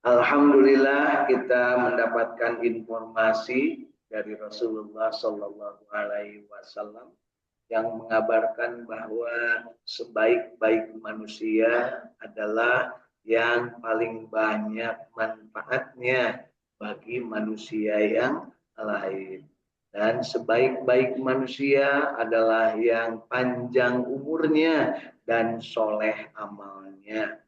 Alhamdulillah kita mendapatkan informasi dari Rasulullah Shallallahu Alaihi Wasallam yang mengabarkan bahwa sebaik-baik manusia adalah yang paling banyak manfaatnya bagi manusia yang lain. Dan sebaik-baik manusia adalah yang panjang umurnya dan soleh amalnya.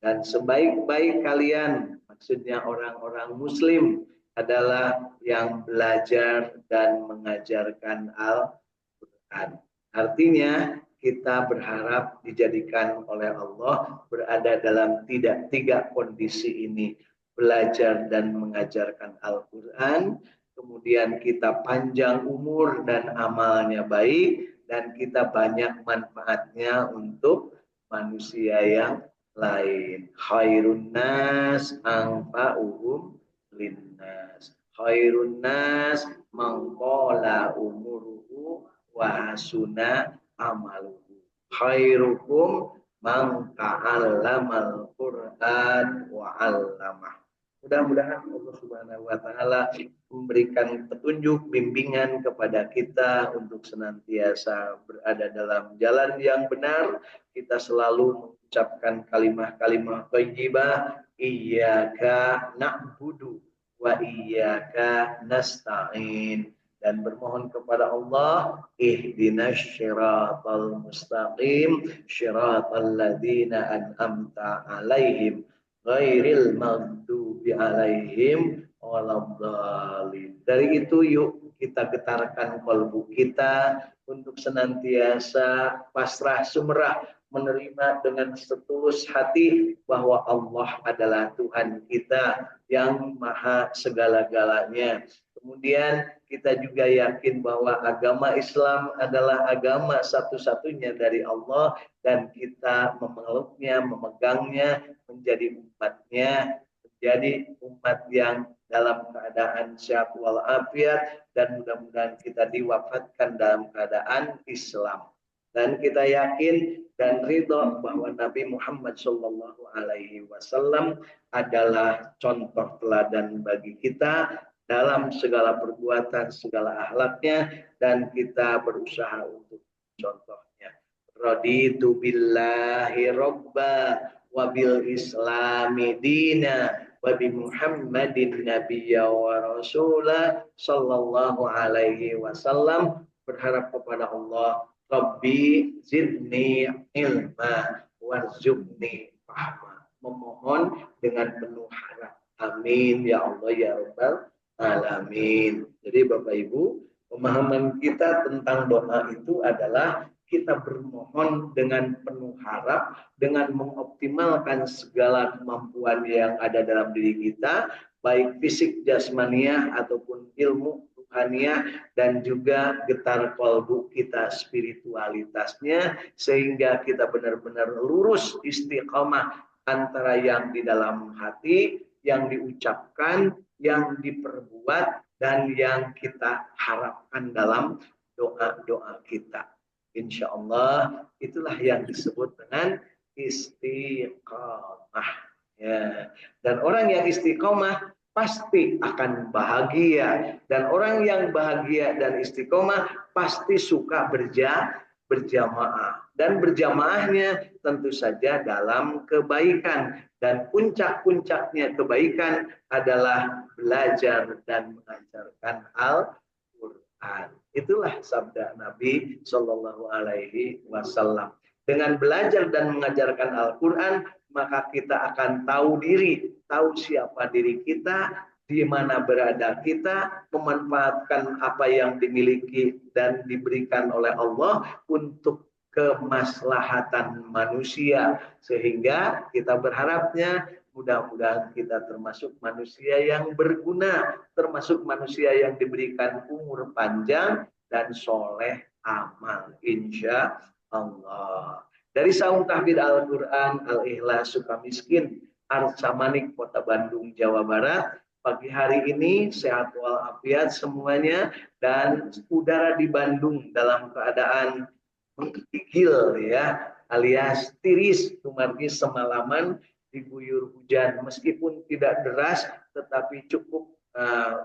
Dan sebaik-baik kalian, maksudnya orang-orang muslim, adalah yang belajar dan mengajarkan Al-Quran. Artinya kita berharap dijadikan oleh Allah berada dalam tiga kondisi ini. Belajar dan mengajarkan Al-Quran, kemudian kita panjang umur dan amalnya baik, dan kita banyak manfaatnya untuk manusia yang lain. Khairun nas anfa'uhum linnas. Khairun nas mangqala umuruhu wa hasuna amaluhu. Khairukum man ta'allamal Qur'an wa 'allamah. Mudah-mudahan Allah Subhanahu wa taala memberikan petunjuk, bimbingan kepada kita untuk senantiasa berada dalam jalan yang benar. Kita selalu mengucapkan kalimah-kalimah thayyibah, iyyaka na'budu wa iyyaka nasta'in, dan bermohon kepada Allah, ihdinas syiratal mustaqim, syiratal ladzina an'amta alaihim ghairil maghdubi alaihim waladhdallin. Dari itu yuk kita getarkan kalbu kita untuk senantiasa pasrah sumerah menerima dengan setulus hati bahwa Allah adalah Tuhan kita yang maha segala-galanya. Kemudian kita juga yakin bahwa agama Islam adalah agama satu-satunya dari Allah, dan kita memeluknya, memegangnya, menjadi umatnya, menjadi umat yang dalam keadaan sehat walafiat, dan mudah-mudahan kita diwafatkan dalam keadaan Islam. Dan kita yakin dan ridho bahwa Nabi Muhammad Shallallahu Alaihi Wasallam adalah contoh teladan bagi kita dalam segala perbuatan, segala akhlaknya, dan kita berusaha untuk contohnya. Raditu billahi robba wa bil islami dina wa bi Muhammadin nabiyya wa rasulah sallallahu alaihi wasallam. Berharap kepada Allah, Rabbi zidni ilma warzuqni fahma. Memohon dengan penuh harap. Amin ya Allah ya Rabbal alamin. Jadi Bapak Ibu, pemahaman kita tentang doa itu adalah kita bermohon dengan penuh harap, dengan mengoptimalkan segala kemampuan yang ada dalam diri kita, baik fisik jasmaniah ataupun ilmu ruhaniah, dan juga getar kalbu kita spiritualitasnya, sehingga kita benar-benar lurus istiqamah antara yang di dalam hati, yang diucapkan, yang diperbuat, dan yang kita harapkan dalam doa-doa kita. Insya Allah itulah yang disebut dengan istiqamah. Ya. Dan orang yang istiqamah pasti akan bahagia. Dan orang yang bahagia dan istiqamah pasti suka berjamaah. Dan berjamaahnya tentu saja dalam kebaikan. Dan puncak-puncaknya kebaikan adalah belajar dan mengajarkan Al-Quran. Itulah sabda Nabi Shallallahu Alaihi Wasallam. Dengan belajar dan mengajarkan Al-Quran, maka kita akan tahu diri, tahu siapa diri kita, di mana berada kita, memanfaatkan apa yang dimiliki dan diberikan oleh Allah untuk kemaslahatan manusia, sehingga kita berharapnya mudah-mudahan kita termasuk manusia yang berguna, termasuk manusia yang diberikan umur panjang dan soleh amal, insya Allah. Dari Saung Tahfidz Al-Quran Al-Ikhlas Sukamiskin, Arsamanik, Kota Bandung, Jawa Barat. Pagi hari ini sehat walafiat semuanya, dan udara di Bandung dalam keadaan menggigil ya, alias tiris, tumargi semalaman diguyur hujan, meskipun tidak deras tetapi cukup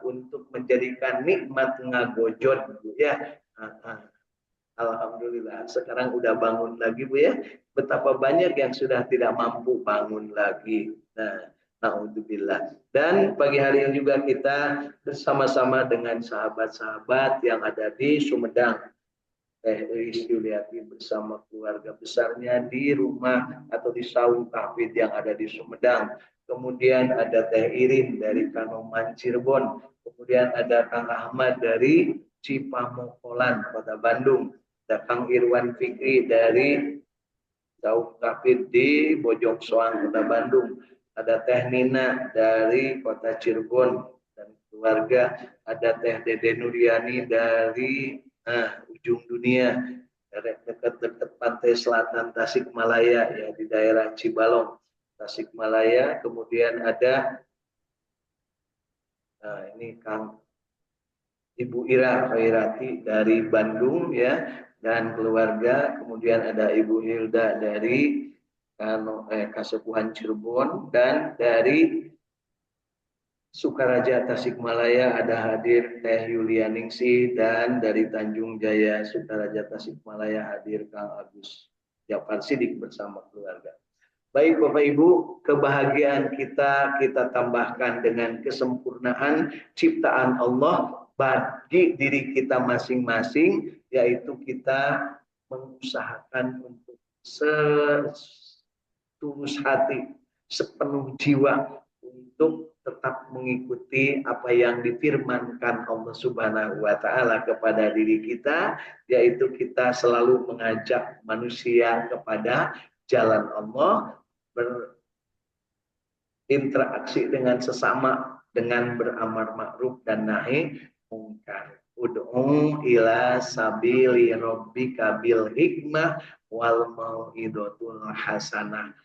untuk menjadikan nikmat ngagojot Bu ya. Alhamdulillah sekarang udah bangun lagi Bu ya. Betapa banyak yang sudah tidak mampu bangun lagi. Nah, naudzubillah. Dan pagi hari ini juga kita bersama-sama dengan sahabat-sahabat yang ada di Sumedang. Iris Yuliati bersama keluarga besarnya di rumah atau di saung tahfidz yang ada di Sumedang. Kemudian ada Teh Irin dari Kanoman Cirebon. Kemudian ada Kang Ahmad dari Cipamokolan, Kota Bandung. Ada Kang Irwan Fikri dari saung tahfidz di Bojong Soang, Kota Bandung. Ada Teh Nina dari Kota Cirebon dan keluarga. Ada Teh Dede Nuriani dari ujung dunia, dekat-dekat pantai selatan Tasikmalaya ya, di daerah Cibalong Tasikmalaya. Kemudian ada ini Kang Ibu Ira Khairati dari Bandung ya dan keluarga. Kemudian ada Ibu Hilda dari Kasepuhan Cirebon, dan dari Sukaraja Tasikmalaya ada hadir Teh Yulianingsi, dan dari Tanjung Jaya Sukaraja Tasikmalaya hadir Kang Agus Jafar Sidik bersama keluarga. Baik Bapak Ibu, kebahagiaan kita tambahkan dengan kesempurnaan ciptaan Allah bagi diri kita masing-masing, yaitu kita mengusahakan untuk setulus hati, sepenuh jiwa untuk tetap mengikuti apa yang difirmankan Allah Subhanahu wa taala kepada diri kita, yaitu kita selalu mengajak manusia kepada jalan Allah, berinteraksi dengan sesama dengan beramar ma'ruf dan nahi mungkar. Ud'u ila sabili rabbika bil hikmah wal mau'idotul hasanah.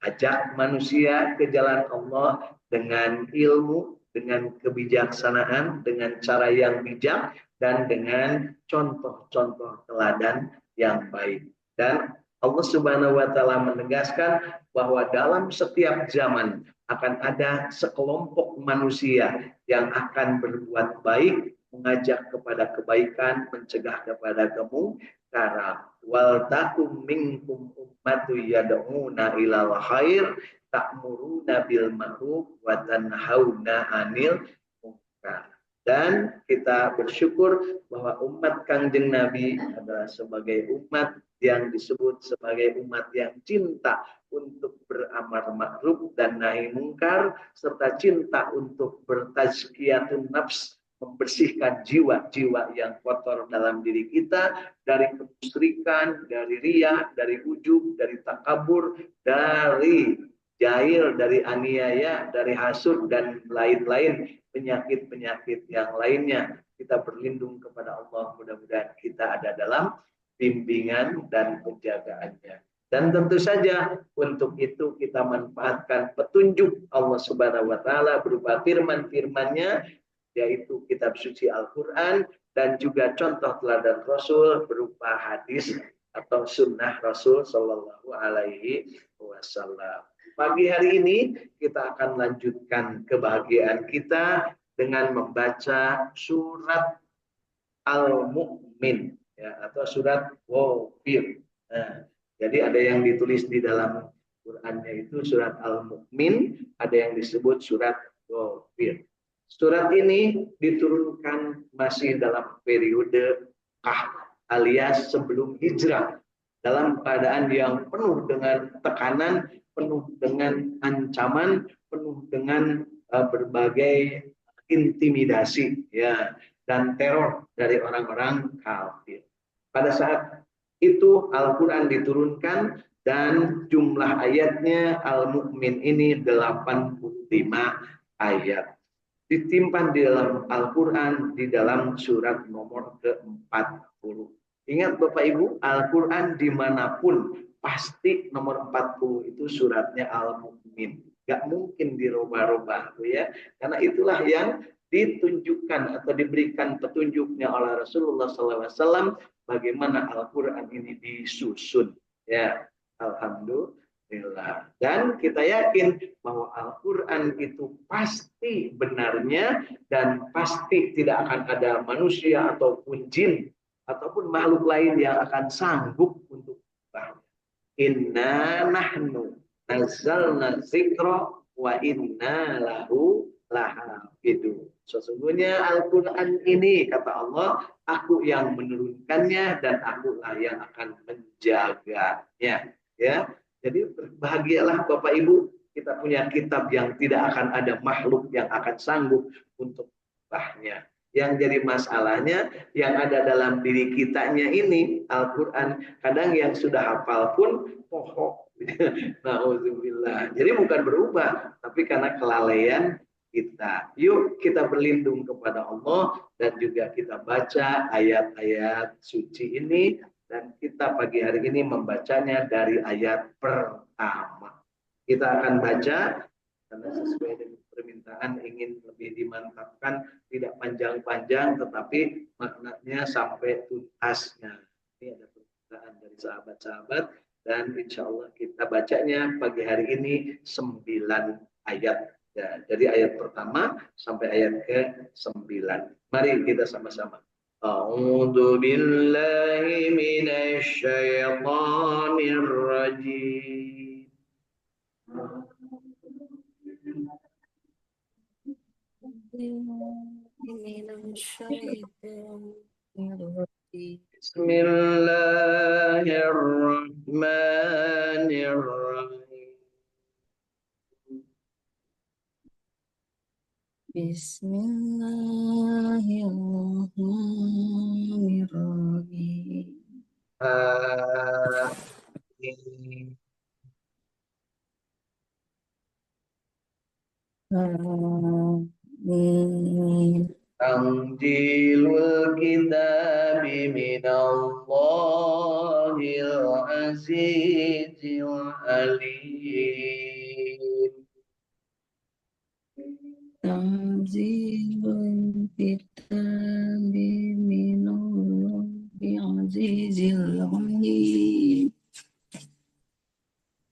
Ajak manusia ke jalan Allah dengan ilmu, dengan kebijaksanaan, dengan cara yang bijak, dan dengan contoh-contoh teladan yang baik. Dan Allah Subhanahu wa taala menegaskan bahwa dalam setiap zaman akan ada sekelompok manusia yang akan berbuat baik, mengajak kepada kebaikan, mencegah kepada kemungkaran. Wal takum minkum ummatu yad'una ilal khair ta'muruna bil ma'ruf wa tanhauna 'anil munkar. Dan kita bersyukur bahwa umat Kangjeng Nabi adalah sebagai umat yang disebut sebagai umat yang cinta untuk beramar ma'ruf dan nahi mungkar, serta cinta untuk bertazkiyatun nafs, membersihkan jiwa-jiwa yang kotor dalam diri kita dari kemusyrikan, dari riya, dari ujub, dari takabur, dari jahil, dari aniaya, dari hasud, dan lain-lain penyakit-penyakit yang lainnya. Kita berlindung kepada Allah, mudah-mudahan kita ada dalam bimbingan dan penjagaannya. Dan tentu saja untuk itu kita manfaatkan petunjuk Allah Subhanahu wa taala berupa firman-firman-Nya, yaitu kitab suci Al-Quran, dan juga contoh teladan Rasul berupa hadis atau sunnah Rasul Sallallahu Alaihi Wasallam. Pagi hari ini kita akan lanjutkan kebahagiaan kita dengan membaca surat Al-Mu'min ya, atau surat Ghafir. Nah, jadi ada yang ditulis di dalam Qurannya itu surat Al-Mu'min, ada yang disebut surat Ghafir. Surat ini diturunkan masih dalam periode alias sebelum hijrah, dalam keadaan yang penuh dengan tekanan, penuh dengan ancaman, penuh dengan berbagai intimidasi ya dan teror dari orang-orang kafir. Pada saat itu Al-Quran diturunkan dan jumlah ayatnya Al-Mu'min ini 85 ayat. Ditimpan di dalam Al-Quran di dalam surat nomor ke-40. Ingat Bapak Ibu, Al-Quran dimanapun pasti nomor 40 itu suratnya Al-Mu'min. Gak mungkin dirubah-rubah ya, karena itulah yang ditunjukkan atau diberikan petunjuknya oleh Rasulullah SAW bagaimana Al-Quran ini disusun ya. Alhamdulillah Dan kita yakin bahwa Al-Quran itu pasti benarnya dan pasti tidak akan ada manusia ataupun jin ataupun makhluk lain yang akan sanggup untuk mengubahnya. Inna nahnu nazzalna dzikra wa inna lahu lahafidun. Sesungguhnya Al-Quran ini, kata Allah, aku yang menurunkannya dan akulah yang akan menjaganya. Ya, jadi berbahagialah Bapak Ibu, kita punya kitab yang tidak akan ada makhluk yang akan sanggup untuk mengubahnya. Yang jadi masalahnya yang ada dalam diri kitanya ini Al-Quran, kadang yang sudah hafal pun pohok. Nauzubillah. Jadi bukan berubah, tapi karena kelalaian kita. Yuk kita berlindung kepada Allah dan juga kita baca ayat-ayat suci ini, dan kita pagi hari ini membacanya dari ayat pertama. Kita akan baca karena sesuai dengan permintaan ingin lebih dimantapkan, tidak panjang-panjang tetapi maknanya sampai tuntasnya. Ini ada permintaan dari sahabat-sahabat dan insya Allah kita bacanya pagi hari ini 9 ayat. Ya, jadi ayat pertama sampai ayat ke-9. Mari kita sama-sama. A'udzu billahi minasy syaithanir rajim. Bismillahirrahmanirrahim. Bismillahirrahmanirrahim. Amin. Tanzilul kitabi minallahil azizil alim. Tanzilul kitabi minallahi azizil alim.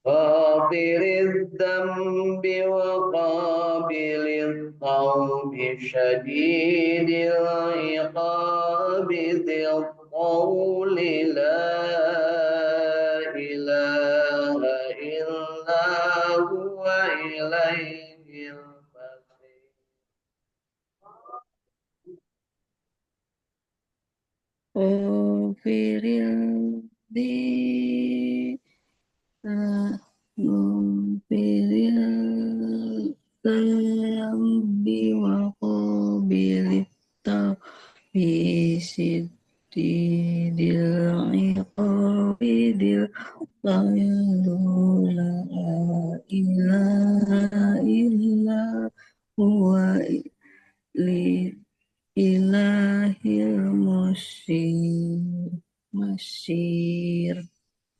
غافر الذنب وقابل التوب شديد العقاب ذي الطول لا إله إلا هو إليه المصير. غافر الذنب غافر الذنب وقابل التوب شديد العقاب ذي الطول لا إله إلا هو إلهil Masyir.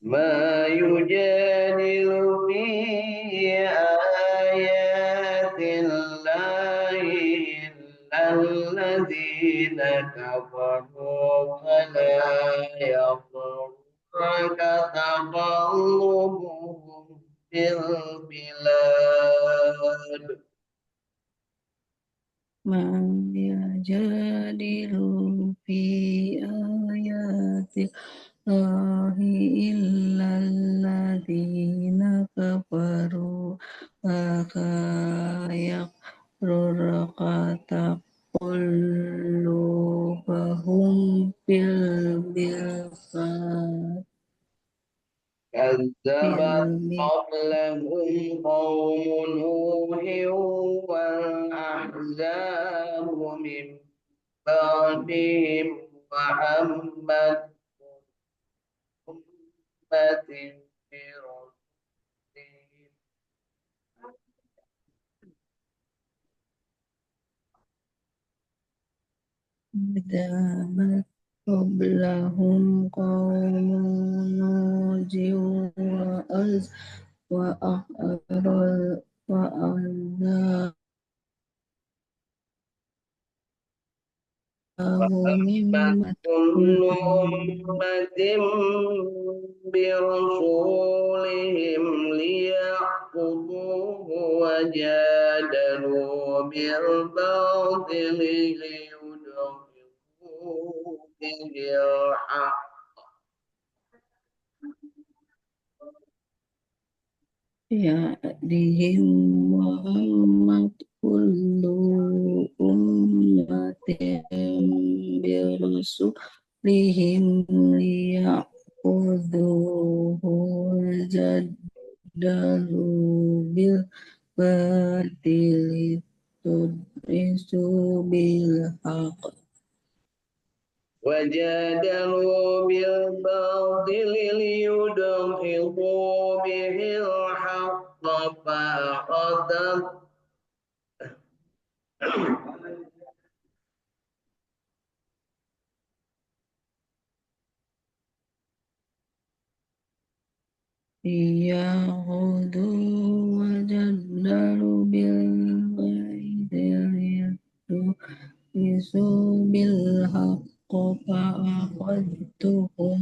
ما يجادل في آيات الله إلا الذين كفروا فلا يغرك تقلبهم في البلاد. Man yajadilu fi ayati Allahi illalladzina kafaru akayak rurqata qulubahum fil bilfad. كذبت قبلهم قوم نوح والأحزاب من بعدهم وهمت أمة برسلهم كذبت قبلهم قوم نوح وأعرض وهمت كل أمة برسولهم خذوه وجادلوا بالباطل ليدحضوا به الحق يأتهم محمد كل أمة برسولهم ليأخذوه وجدلوا بالباطل تدرسوا بالحق وجادلوا بالباطل ليدحضوا به الحق فأخذت ليأخذوا وجدلوا بالباطل تدرسوا بالحق فأخذتهم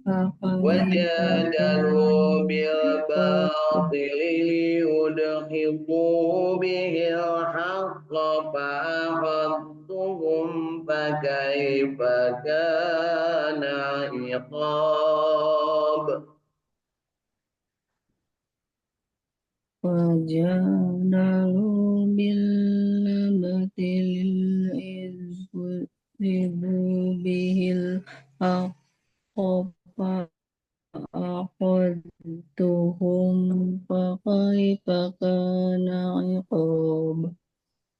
فكيف وجادلوا كان عقاب بالباطل ليدحضوا به الحق فأخذتهم فكيف كان عقاب وجادلوا بالباطل ليدحضوا به الحق فأخذتهم فكيف كان عقاب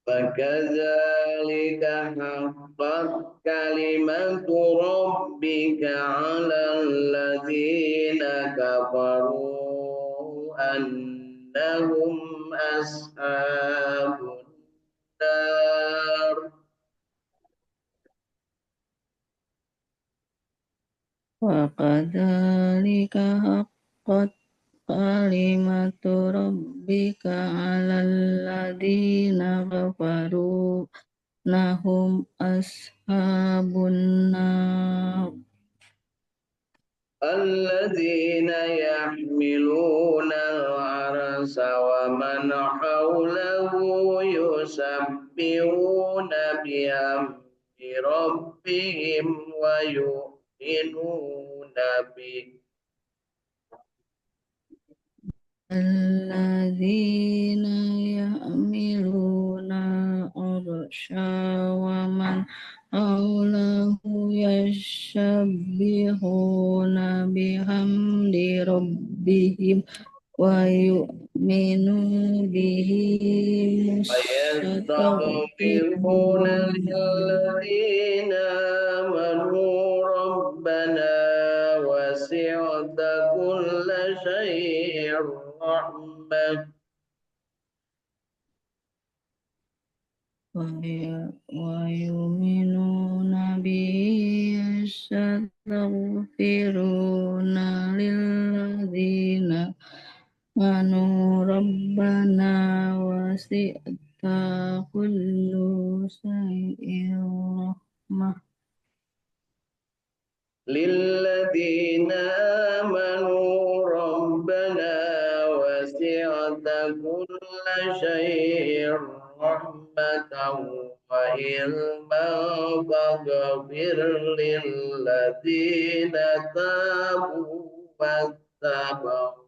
فكذلك حقت كلمة ربك على الذين كفروا أنهم أصحاب النار وكذلك حقت كلمة ربك على الذين كفروا أنهم أصحاب النار الذين يحملون العرش ومن حوله يسبحون بحمد ربهم ويؤمنون به الذين يحملون العرش ومن حوله يسبحون بحمد ربهم ويؤمنون به ويستغفرون مستغفرون للذين آمنوا ربنا وسعت كل شيء رحمة ويؤمنون به يستغفرون للذين آمنوا ربنا وسعت كل شيء رحمة للذين آمنوا ربنا وسعت كل شيء رحمة وعلما فاغفر للذين تابوا واتبعوا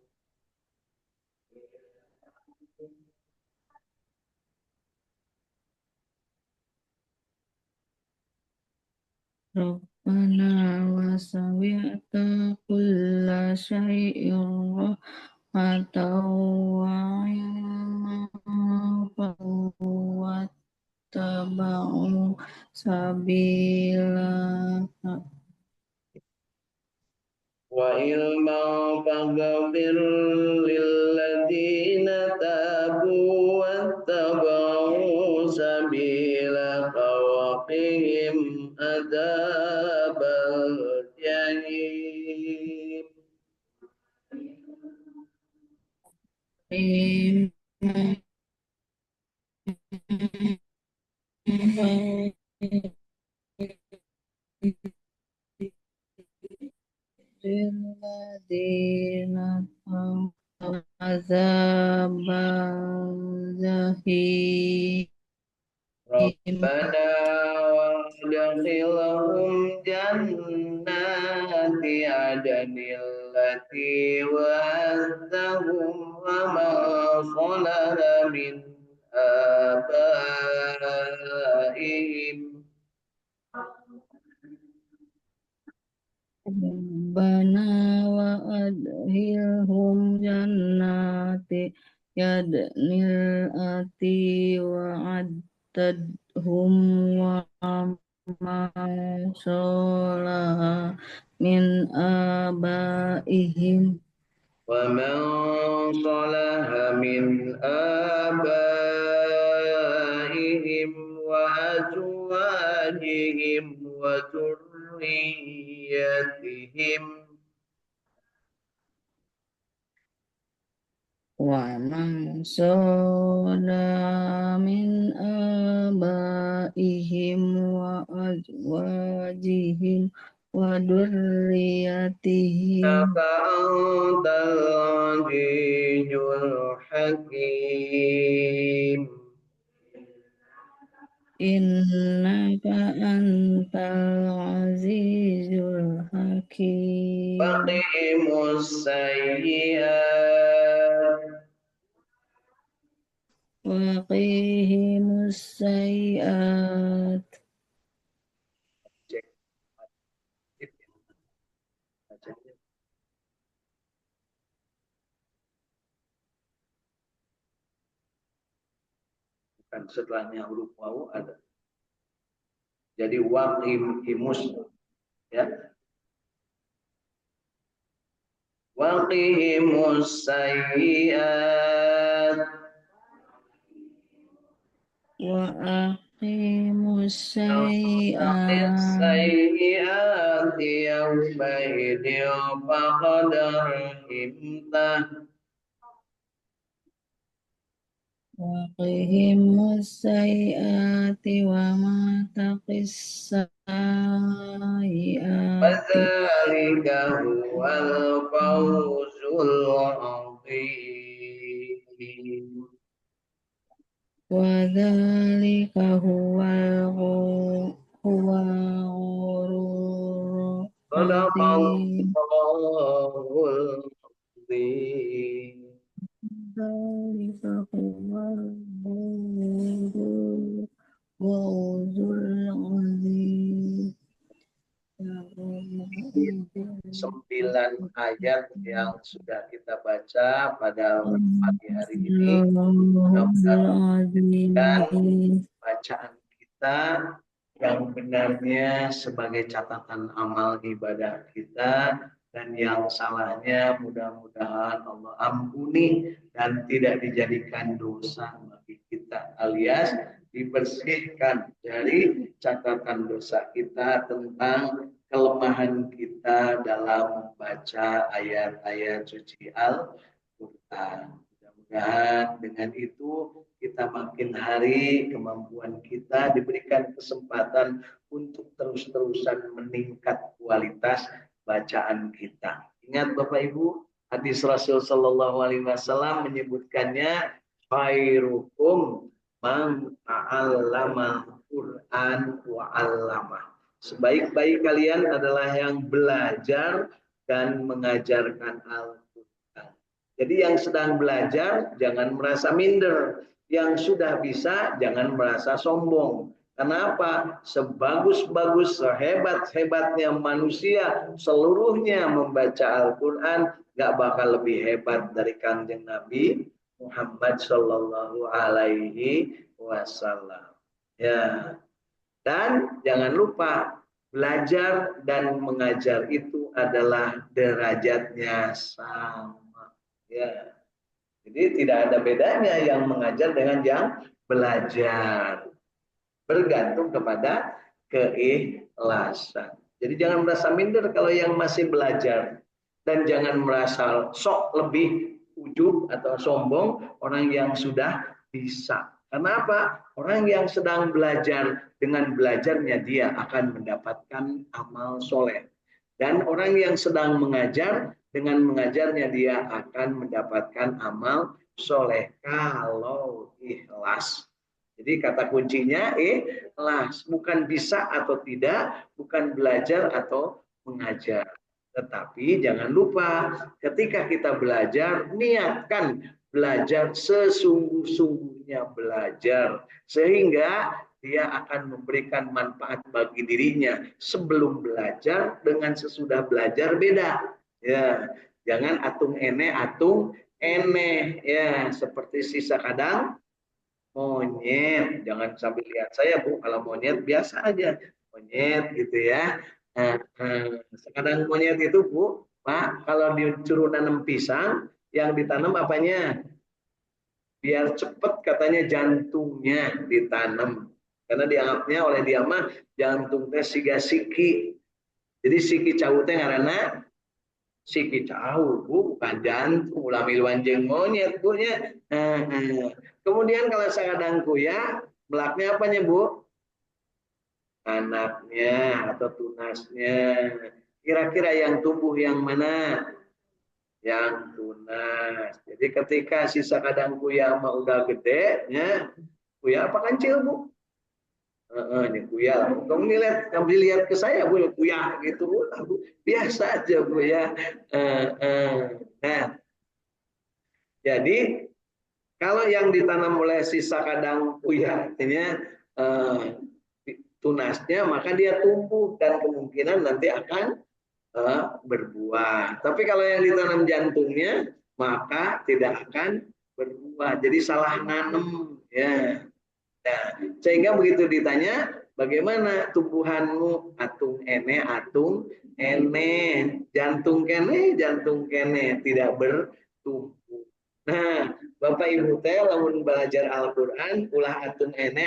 ربنا وسعت كل شيء رحمة وعلما واتبعوا سبيلك وعلما فاغفر للذين تابوا واتبعوا سبيلك وقهم عذاب الجحيم الذين azab jahim. Rabbana wadkhilhum jannati adnil lati wa'adtahum wa ma salaha min abaihim Rabbana wa adhilhum jannati yadnil ati wa addadhum wa ma sholaha min abaihim ومن صلح من آبائهم وأزواجهم وذريتهم wa man shola min abaihim wa azwajihim wa durriyatihim فأنت العزيز الحكيم innaka antal azizul hakim وقهم السيئات wa qihimus sayiat Bukan setelahnya huruf wawu ada. Jadi waqim himus ya. Waqihimus sayyiat wa aqimus Taqis sayiat sayyiat yawma idin faqad rahimtah Waqihimus sayiati wa ma taqis sayiati Fadzalika huwal fawzul azim wa dzalika huwal ghurur azim Sadaqallahul azim dzalika huwal ghurur azim 9 ayat yang sudah kita baca pada pagi hari ini. Mudah-mudahan bacaan kita yang benarnya sebagai catatan amal ibadah kita dan yang salahnya mudah-mudahan Allah ampuni dan tidak dijadikan dosa bagi kita alias dibersihkan dari catatan dosa kita tentang kelemahan kita dalam membaca ayat-ayat suci Al-Quran. Mudah-mudahan dengan itu kita makin hari kemampuan kita diberikan kesempatan untuk terus-terusan meningkat kualitas bacaan kita. Ingat Bapak Ibu, hadis Rasul Shallallahu Alaihi Wasallam menyebutkannya khairukum man ta'allama Quran wa 'allama. Sebaik-baik kalian adalah yang belajar dan mengajarkan Al-Quran. Jadi yang sedang belajar jangan merasa minder, yang sudah bisa jangan merasa sombong. Kenapa? Sebagus-bagus, sehebat-hebatnya manusia seluruhnya membaca Al-Quran, gak bakal lebih hebat dari Kanjeng Nabi Muhammad Shallallahu Alaihi Wasallam. Ya, dan jangan lupa belajar dan mengajar itu adalah derajatnya sama. Ya, jadi tidak ada bedanya yang mengajar dengan yang belajar. Bergantung kepada keikhlasan. Jadi jangan merasa minder kalau yang masih belajar. Dan jangan merasa sok lebih ujub atau sombong orang yang sudah bisa. Kenapa? Orang yang sedang belajar, dengan belajarnya dia akan mendapatkan amal soleh. Dan orang yang sedang mengajar, dengan mengajarnya dia akan mendapatkan amal soleh kalau ikhlas. Jadi kata kuncinya ikhlas, bukan bisa atau tidak, bukan belajar atau mengajar. Tetapi jangan lupa ketika kita belajar, niatkan belajar sesungguh-sungguhnya belajar. Sehingga dia akan memberikan manfaat bagi dirinya sebelum belajar dengan sesudah belajar beda. Ya, jangan atung ene ya, seperti sisa kadang monyet. Jangan sambil lihat saya Bu, kalau monyet biasa aja monyet gitu ya. Kadang monyet itu Bu, Pak, kalau disuruh nanam pisang yang ditanam apanya? Biar cepet katanya jantungnya ditanam. Karena dianggapnya oleh dia mah jantung teh siga siki. Jadi siki cau teh ngaranna siki cau, Bu, bukan jantung. Ulah miluan jeung monyet, Bu nya. Kemudian kalau sakadang kuya, belaknya apanya, Bu? Anaknya atau tunasnya. Kira-kira yang tumbuh yang mana? Yang tunas. Jadi ketika sisa kadang kuya mah udah gede, ya, kuya apa kancil Bu? Ini kuya. Kamu lihat ke saya Bu, kuya gitu Bu. Biasa aja Bu ya. Nah, jadi kalau yang ditanam oleh sisa kadang kuya, artinya tunasnya, maka dia tumbuh dan kemungkinan nanti akan berbuah. Tapi kalau yang ditanam jantungnya, maka tidak akan berbuah. Jadi salah nanam ya. Nah, sehingga begitu ditanya, bagaimana tumbuhanmu? Atung ene, jantung kene tidak bertumbuh. Nah, Bapak Ibu teh lamun belajar Al-Qur'an ulah atung ene,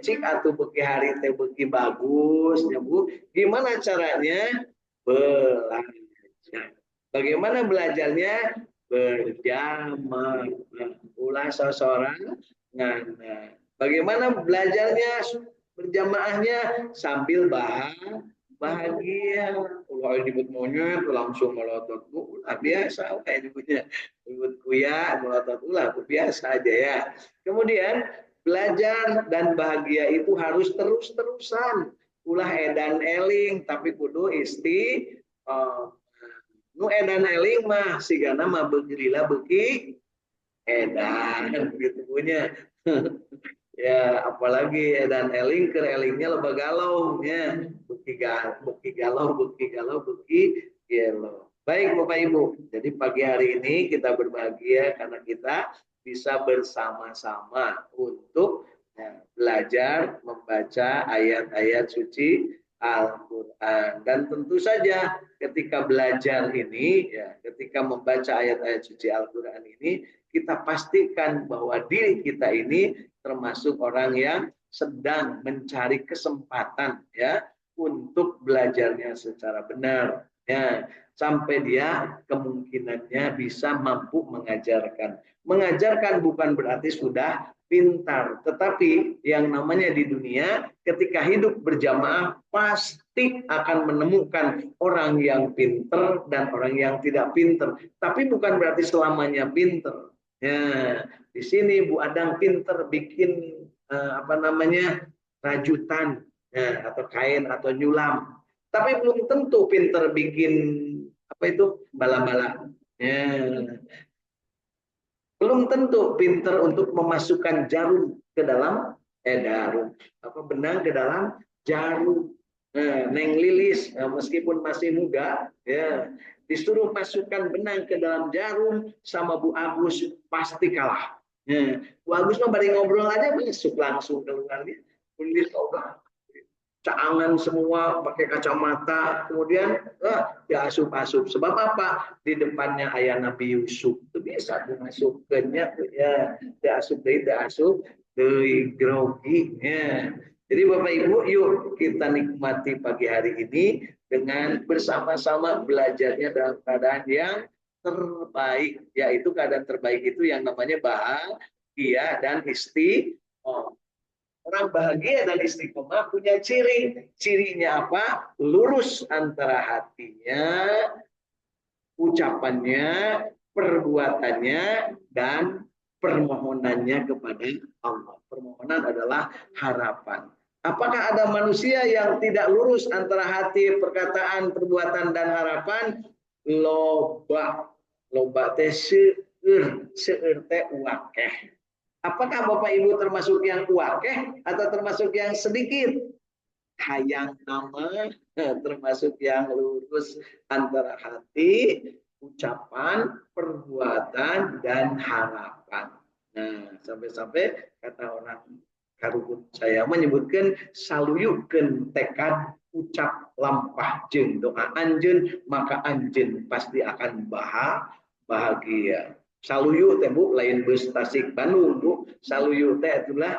cik atuh beki hari teh beki bagus ya Bu. Gimana caranya? Belajar. Bagaimana belajarnya? Berjamaah. Ulah seseorang. Nah, bagaimana belajarnya? Berjamaahnya sambil bahagia. Kalau disebut monyet langsung melotot, biasa kayak disebutnya. Disebut kuya melotot ulah biasa aja ya. Kemudian belajar dan bahagia itu harus terus-terusan. Ulah edan eling tapi kudu nu edan eling mah sigana mah beugilila beuki edan gitu punya. Ya apalagi edan eling ke elingnya loba galau ya beki galau beki gelo. Baik Bapak Ibu, jadi pagi hari ini kita berbahagia karena kita bisa bersama-sama untuk belajar membaca ayat-ayat suci Al-Quran. Dan tentu saja ketika belajar ini, ya, ketika membaca ayat-ayat suci Al-Quran ini, kita pastikan bahwa diri kita ini termasuk orang yang sedang mencari kesempatan ya untuk belajarnya secara benar ya sampai dia kemungkinannya bisa mampu mengajarkan bukan berarti sudah pintar, tetapi yang namanya di dunia ketika hidup berjamaah pasti akan menemukan orang yang pintar dan orang yang tidak pintar, tapi bukan berarti selamanya pintar ya. Di sini Bu Adang pinter bikin rajutan ya, atau kain atau nyulam. Tapi belum tentu pinter bikin bala-bala. Ya. Belum tentu pinter untuk memasukkan jarum ke dalam benang ke dalam jarum. Neng Lilis meskipun masih muda ya disuruh masukkan benang ke dalam jarum sama Bu Agus pasti kalah. Bu Agus mah bari ngobrol aja masuk langsung keluar dia. Lilis caangan semua pakai kacamata, kemudian diasup-asup. Sebab apa? Di depannya ayah Nabi Yusuf itu bisa dimasukkannya ya diasup dari grogi ya. Jadi Bapak Ibu, yuk kita nikmati pagi hari ini dengan bersama-sama belajarnya dalam keadaan yang terbaik, yaitu keadaan terbaik itu yang namanya bahagia dan istiqomah. Orang bahagia dan istiqomah punya ciri. Cirinya apa? Lurus antara hatinya ucapannya, perbuatannya, dan permohonannya kepada Allah. Permohonan adalah harapan. Apakah ada manusia yang tidak lurus antara hati, perkataan, perbuatan, dan harapan? Loba. Loba teh seueur teh wakeh. Apakah Bapak Ibu termasuk yang wakeh atau termasuk yang sedikit? Hayang nama termasuk yang lurus antara hati, ucapan, perbuatan, dan harapan. Nah, sampai-sampai kata orang karubut saya menyebutkan saluyukeun tekad ucap lampah jeung doa anjeun, maka anjeun pasti akan bahagia. Saluyu teh Bu lain bus Tasik Bandung Bu. Saluyu teh itulah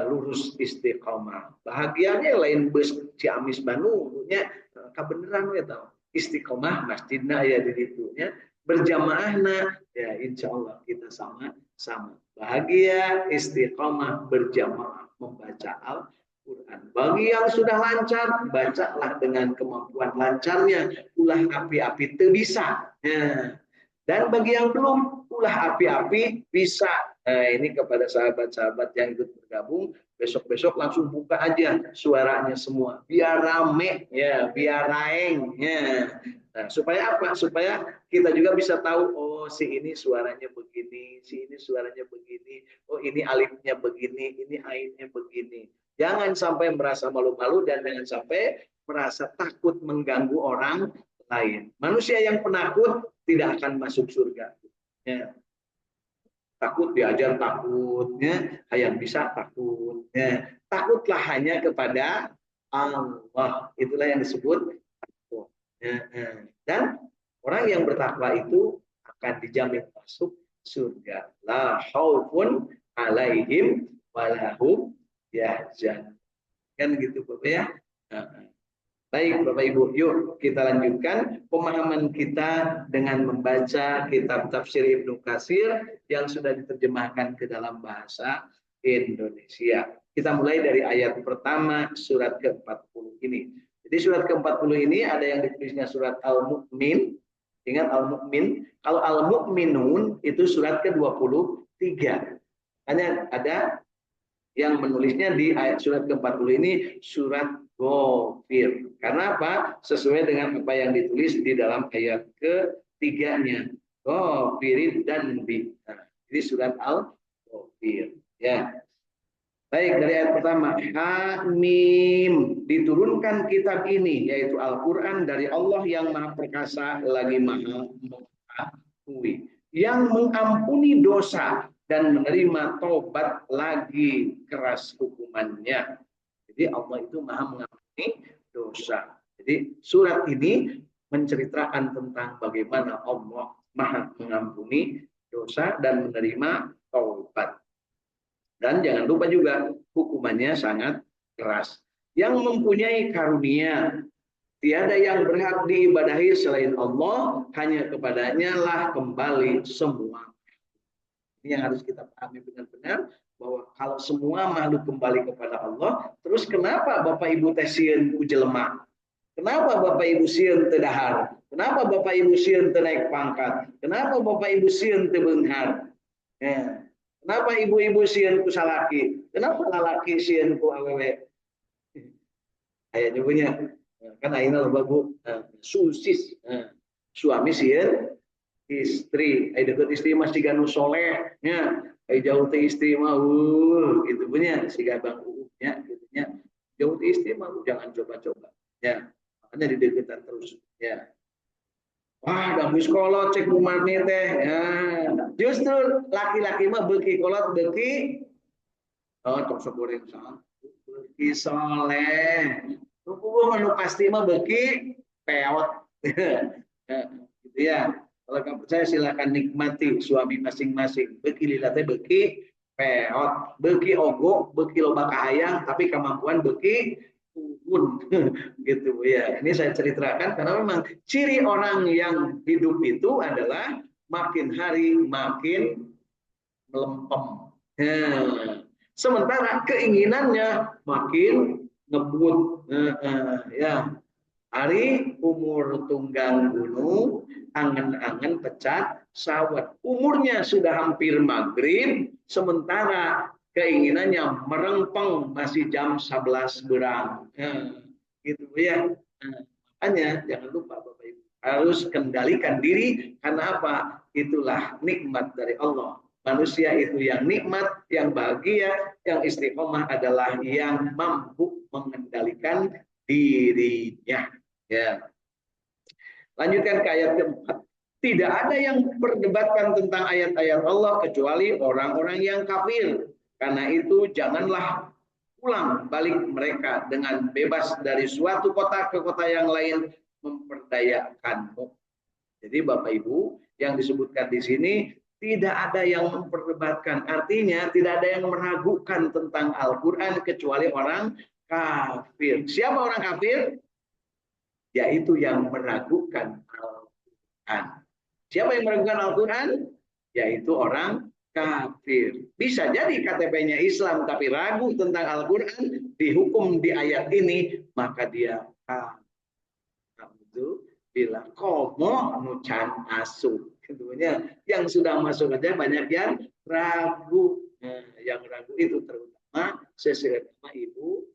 lurus istiqomah. Bahagianya lain bus Ciamis Bandung nya kabeneran we tau. Istiqomah masjidna aya di ditu nya. Berjamaahna ya insyaallah kita sama-sama. Bahagia istiqomah berjamaah membaca Al-Quran. Bagi yang sudah lancar, bacalah dengan kemampuan lancarnya. Ulah api-api teu bisa. Ya. Dan bagi yang belum, ulah api-api bisa. Nah, ini kepada sahabat-sahabat yang ikut bergabung, besok-besok langsung buka aja suaranya semua. Biar rame, ya, biar raeng. Ya. Nah, supaya apa? Supaya kita juga bisa tahu, oh si ini suaranya begini, si ini suaranya begini, oh ini alifnya begini, ini ainnya begini. Jangan sampai merasa malu-malu dan jangan sampai merasa takut mengganggu orang lain. Manusia yang penakut tidak akan masuk surga. Ya. Takut diajar takutnya, hayang bisa takutnya. Takutlah hanya kepada Allah. Itulah yang disebut takut. Ya. Dan orang yang bertakwa itu akan dijamin masuk surga. La khaufun alaihim walahum yahzanun. Kan gitu Bapak ya. Baik Bapak Ibu, yuk kita lanjutkan pemahaman kita dengan membaca kitab tafsir Ibnu Katsir yang sudah diterjemahkan ke dalam bahasa Indonesia. Kita mulai dari ayat pertama surat ke-40 ini. Jadi surat ke-40 ini ada yang ditulisnya surat Al-Mu'min. Ingat Al-Mu'min, kalau Al-Mu'minun itu surat ke-23. Hanya ada yang menulisnya di ayat surat ke-40 ini surat Ghafir. Karena apa? Sesuai dengan apa yang ditulis di dalam ayat ketiganya. Ghafirid dan bi. Jadi surat Al-Ghafir. Ya. Baik, dari ayat pertama. Hamim. Diturunkan kitab ini, yaitu Al-Quran dari Allah yang maha perkasa lagi maha mengetahui. Yang mengampuni dosa dan menerima tobat lagi keras hukumannya. Jadi Allah itu maha mengampuni dosa. Jadi surat ini menceritakan tentang bagaimana Allah maha mengampuni dosa dan menerima taubat. Dan jangan lupa juga hukumannya sangat keras. Yang mempunyai karunia, tiada yang berhak diibadahi selain Allah, hanya kepadanya lah kembali semua. Ini yang harus kita pahami benar-benar, bahwa kalau semua makhluk kembali kepada Allah, terus kenapa Bapak Ibu teh sieun ku jelema? Kenapa Bapak Ibu sieun teu dahar? Kenapa Bapak Ibu sieun teu naik pangkat? Kenapa Bapak Ibu sieun teu beunghar? Ya. Kenapa ibu-ibu sieun ku salaki? Kenapa lalaki sieun ku awewe? Aya nyebutnya kan ayeuna loba Bu, susis. Suami sieun istri, ai deket istri mah siga nu soleh nya. Ai jauh teh istri mah gitu punya siga Bang Uupnya gitu nya. Jauh teh istri mah jangan coba-coba. Ya. Makanya dideketan terus ya. Wah, bagus kolot cek Bu Marni teh. Ya. Justru laki-laki mah beuki kolot beuki tok goreng sama. Beuki soleh. Rukuh mah pasti mah beuki peot. Gitu ya. Kalau kamu percaya silakan nikmati suami masing-masing. Beuki lila teh beuki peot, beuki ogo, beuki loba kahayang, tapi kemampuan beuki pun gitu ya. Ini saya ceritakan karena memang ciri orang yang hidup itu adalah makin hari makin melempem. Sementara keinginannya makin ngebut. Ya. Ari umur tunggang gunung, angen-angen pecat sawat. Umurnya sudah hampir maghrib, sementara keinginannya merengpeng masih jam 11 berang. Gitu ya. Makanya jangan lupa Bapak Ibu, harus kendalikan diri karena apa? Itulah nikmat dari Allah. Manusia itu yang nikmat, yang bahagia, yang istiqomah adalah yang mampu mengendalikan dirinya. Ya. Lanjutkan ke ayat keempat. Tidak ada yang perdebatkan tentang ayat-ayat Allah kecuali orang-orang yang kafir. Karena itu janganlah pulang balik mereka dengan bebas dari suatu kota ke kota yang lain memperdayakanmu. Jadi Bapak Ibu yang disebutkan di sini tidak ada yang memperdebatkan. Artinya tidak ada yang meragukan tentang Al-Quran kecuali orang kafir. Siapa orang kafir? Yaitu yang meragukan Al-Quran. Siapa yang meragukan Al-Quran? Yaitu orang kafir. Bisa jadi KTP-nya Islam tapi ragu tentang Al-Quran, dihukum di ayat ini, maka dia kafir. Bila komo nucan asuh. Tentunya yang sudah masuk aja banyak yang ragu. Yang ragu itu terutama sesuai sama ibu.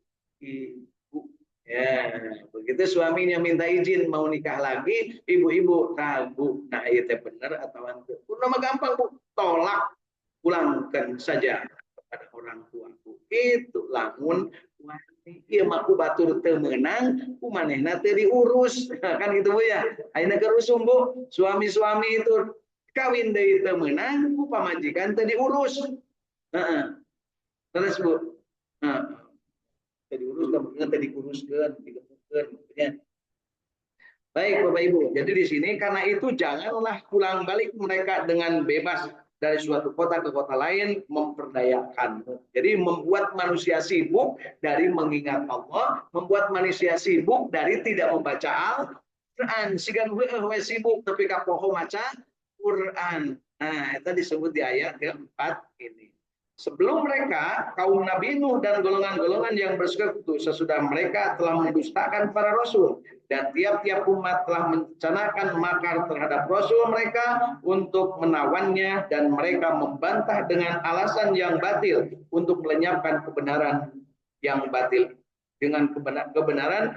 Ya, begitu suaminya minta izin mau nikah lagi, ibu-ibu ragu. Nah, itu benar atau enggak? Nama gampang, Bu. Tolak, pulangkan saja kepada orang tuaku. Itu lamun iya maku batur teu meunang, kumanehna teu diurus. Kan gitu Bu ya. Ayeuna kerusum Bu, suami-suami itu kawin deui teu meunang, ku pamajikan teu diurus. Heeh. Terus Bu. Nah, diurus kemudian tadi dikuruskan, digemukkan, ya. Baik Bapak Ibu, jadi di sini karena itu janganlah pulang balik mereka dengan bebas dari suatu kota ke kota lain memperdayakan. Jadi membuat manusia sibuk dari mengingat Allah, membuat manusia sibuk dari tidak membaca Al-Quran. Sigan sibuk tapi kapoho maca Quran. Nah, itu disebut di ayat keempat ini. Sebelum mereka, kaum Nabi Nuh dan golongan-golongan yang bersekutu sesudah mereka telah mendustakan para rasul dan tiap-tiap umat telah merencanakan makar terhadap rasul mereka untuk menawannya dan mereka membantah dengan alasan yang batil untuk melenyapkan kebenaran yang batil. Dengan kebenaran